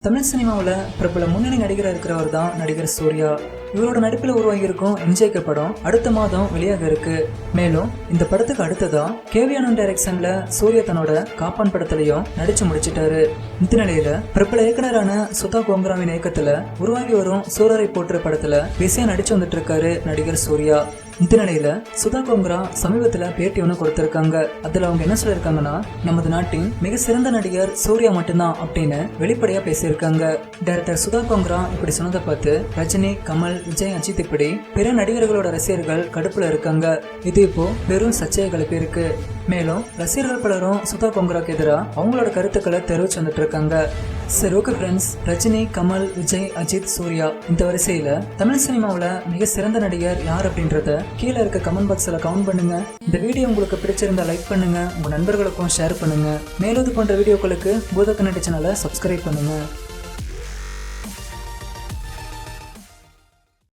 தமிழ் சினிமாவில் பிரபல முன்னணி நடிகராக இருக்கிறவர் தான் நடிகர் சூர்யா. இவரோட நடிப்பில் உருவாகியிருக்கும் எம்ஜேகே படம் அடுத்த மாதம் வெளியாக இருக்கு. மேலும் இந்த படத்துக்கு அடுத்ததா கேவி ஆனந்த் டைரக்ஷன்ல சூர்யா தன்னோட காப்பான் படத்திலையும் நடிச்சு முடிச்சிட்டாரு. இந்த நிலையில பிரபல இயக்குனரான சுதா கோங்கராவின் இயக்கத்துல உருவாகி வரும் சூரரை போற்று படத்துல பிஸியா நடிச்சு வந்துட்டு இருக்காரு நடிகர் சூர்யா. இந்த நிலையில சுதா கோங்கரா சமீபத்துல பேட்டி ஒன்று கொடுத்திருக்காங்க. அதுல அவங்க என்ன சொல்லியிருக்காங்கன்னா, நமது நாட்டின் மிக சிறந்த நடிகர் சூர்யா மட்டும்தான் அப்படின்னு வெளிப்படையா பேசியிருக்காங்க. டைரக்டர் சுதா கோங்கரா இப்படி சொன்னதை பார்த்து ரஜினி, கமல், விஜய், அஜித் இப்படி பிற நடிகர்களோட ரசிகர்கள் கடுப்புல இருக்காங்க. இது இப்போ பெரும் சர்ச்சையை கிளப்பியிருக்கு. மேலும் ரசிகர்கள் பலரும் சுதா கோங்கராக்கு எதிராக அவங்களோட கருத்துக்களை தெரிவிச்சு வந்துட்டு இருக்காங்க. சரி, ஓகே ஃப்ரெண்ட்ஸ், ரஜினி, கமல், விஜய், அஜித், சூர்யா இந்த வரிசையில தமிழ் சினிமாவில் மிக சிறந்த நடிகர் யார் அப்படின்றத கீழே இருக்க கமெண்ட் பாக்ஸ்ல கமெண்ட் பண்ணுங்க. இந்த வீடியோ உங்களுக்கு பிடிச்சிருந்தா லைக் பண்ணுங்க, உங்க நண்பர்களுக்கும் ஷேர் பண்ணுங்க. மேலும் இது போன்ற வீடியோக்களுக்கு பூத கன்னட சேனலை சப்ஸ்கிரைப் பண்ணுங்க.